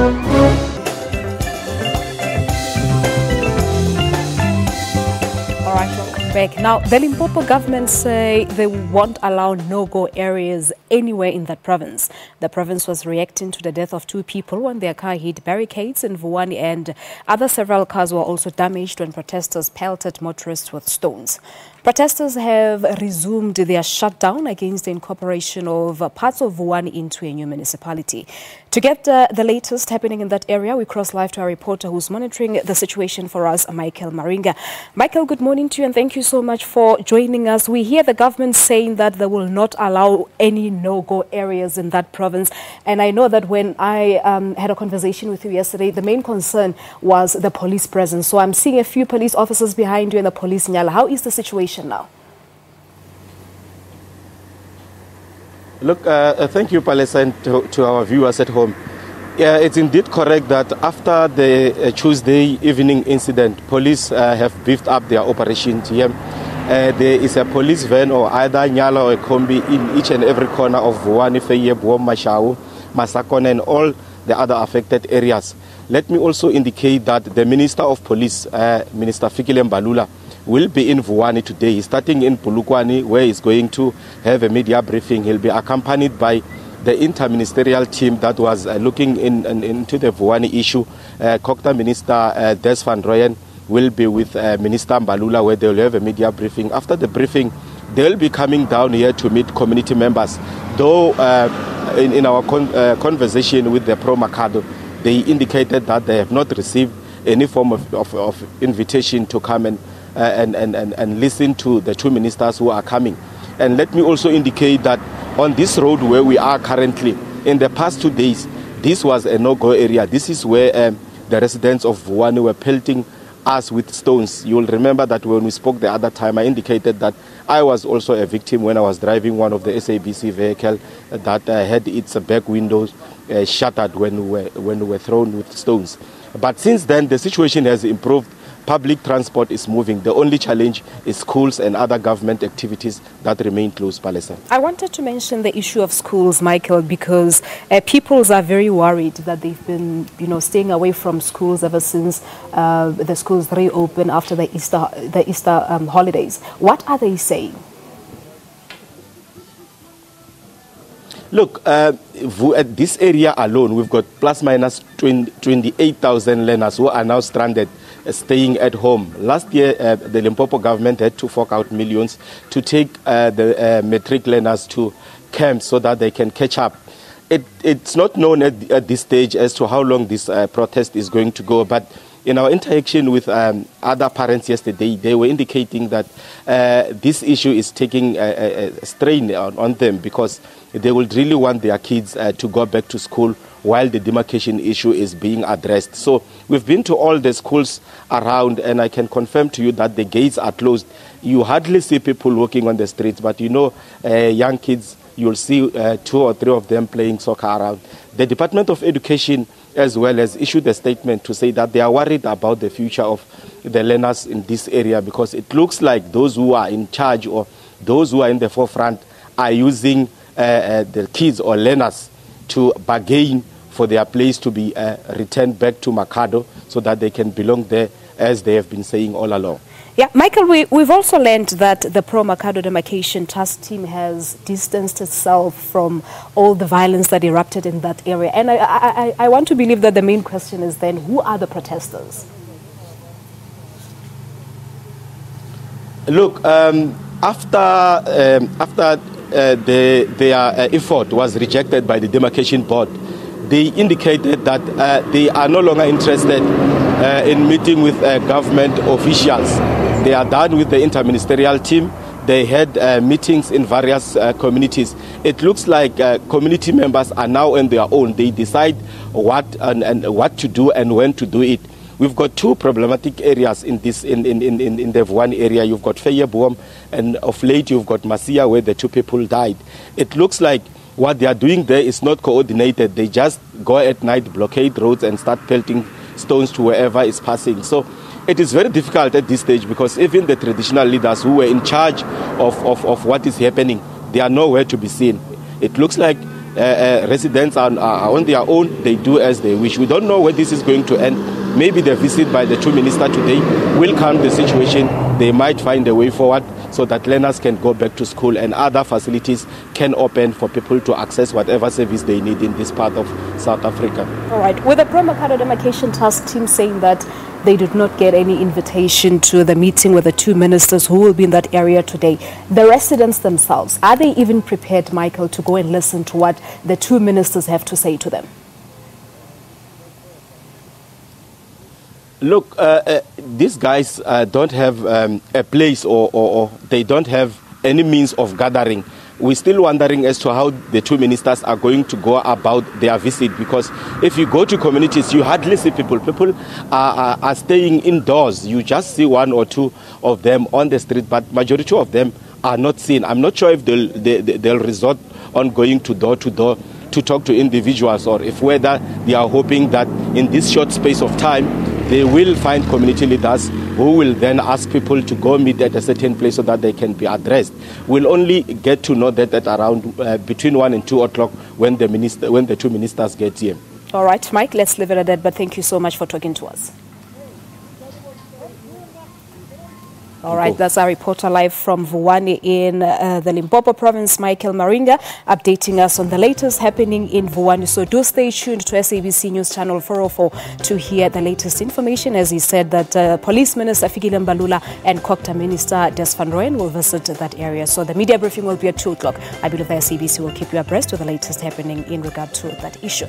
Back. Now, the Limpopo government say they won't allow no-go areas anywhere in that province. The province was reacting to the death of 2 people when their car hit barricades in Vuwani, and several cars were also damaged when protesters pelted motorists with stones. Protesters have resumed their shutdown against the incorporation of parts of Vuwani into a new municipality. To get the latest happening in that area, we cross live to our reporter who's monitoring the situation for us, Michael Maringa. Michael, good morning to you and thank you so much for joining us. We hear the government saying that they will not allow any no-go areas in that province. And I know that when I had a conversation with you yesterday, the main concern was the police presence. So I'm seeing a few police officers behind you in the police nyala. How is the situation now? Look, thank you, Palestine, to our viewers at home. Yeah, it's indeed correct that after the Tuesday evening incident, police have beefed up their operations here. There is a police van or either Nyala or a combi in each and every corner of Vuwani, Feye, Buom, Mashau, Masakon and all the other affected areas. Let me also indicate that the Minister of Police, Minister Fikile Mbalula, will be in Vuwani today. He's starting in Polokwane, where he's going to have a media briefing. He'll be accompanied by the interministerial team that was looking into the Vuwani issue. Kokta Minister Des van Rooyen will be with Minister Mbalula, where they'll have a media briefing. After the briefing, they'll be coming down here to meet community members. Though in our conversation with the Pro Mercado, they indicated that they have not received any form of invitation to come and listen to the 2 ministers who are coming. And let me also indicate that on this road where we are currently, in the past 2 days, this was a no-go area. This is where the residents of Vuwani were pelting us with stones. You will remember that when we spoke the other time, I indicated that I was also a victim when I was driving one of the SABC vehicle that had its back windows shattered when we were thrown with stones. But since then, the situation has improved. Public transport is moving. The only challenge is schools and other government activities that remain closed, Palestine. I wanted to mention the issue of schools, Michael, because people are very worried that they've been, staying away from schools ever since the schools reopened after the Easter holidays. What are they saying? Look, at this area alone, we've got plus minus 28,000 learners who are now stranded, staying at home. Last year, the Limpopo government had to fork out millions to take the matric learners to camps so that they can catch up. It's not known at this stage as to how long this protest is going to go, but in our interaction with other parents yesterday, they were indicating that this issue is taking a strain on them because they would really want their kids to go back to school while the demarcation issue is being addressed. So we've been to all the schools around, and I can confirm to you that the gates are closed. You hardly see people walking on the streets, but young kids, you'll see 2 or 3 of them playing soccer around. The Department of Education as well has issued a statement to say that they are worried about the future of the learners in this area because it looks like those who are in charge or those who are in the forefront are using the kids or learners to bargain for their place to be returned back to Mercado so that they can belong there, as they have been saying all along. Yeah, Michael, we've also learned that the Pro-Mercado Demarcation Task Team has distanced itself from all the violence that erupted in that area. And I want to believe that the main question is then, who are the protesters? Look, after their effort was rejected by the Demarcation Board, they indicated that they are no longer interested in meeting with government officials. They are done with the interministerial team. They had meetings in various communities. It looks like community members are now on their own. They decide what to do and when to do it. We've got 2 problematic areas in the Vuwani area. You've got Feye Buom, and of late you've got Masia, where the 2 people died. It looks like what they are doing there is not coordinated. They just go at night, blockade roads, and start pelting stones to wherever is passing. So it is very difficult at this stage because even the traditional leaders who were in charge of what is happening, they are nowhere to be seen. It looks like residents are on their own. They do as they wish. We don't know where this is going to end. Maybe the visit by the two ministers today will calm the situation. They might find a way forward so that learners can go back to school and other facilities can open for people to access whatever service they need in this part of South Africa. All right. With the Bromakado Demarcation Task Team saying that they did not get any invitation to the meeting with the two ministers who will be in that area today, the residents themselves, are they even prepared, Michael, to go and listen to what the two ministers have to say to them? Look, these guys don't have a place or they don't have any means of gathering. We're still wondering as to how the two ministers are going to go about their visit, because if you go to communities, you hardly see people. People are staying indoors. You just see one or two of them on the street, but majority of them are not seen. I'm not sure if they'll resort on going to door to talk to individuals, or if whether they are hoping that in this short space of time they will find community leaders who will then ask people to go meet at a certain place so that they can be addressed. We'll only get to know that at around between 1 and 2 o'clock when the two ministers get here. All right, Mike, let's leave it at that, but thank you so much for talking to us. All right, that's our reporter live from Vuwani in the Limpopo province, Michael Maringa, updating us on the latest happening in Vuwani. So do stay tuned to SABC News Channel 404 to hear the latest information. As he said that Police Minister Fikile Mbalula and Kokta Minister Des van Rooyen will visit that area. So the media briefing will be at 2 o'clock. I believe the SABC will keep you abreast with the latest happening in regard to that issue.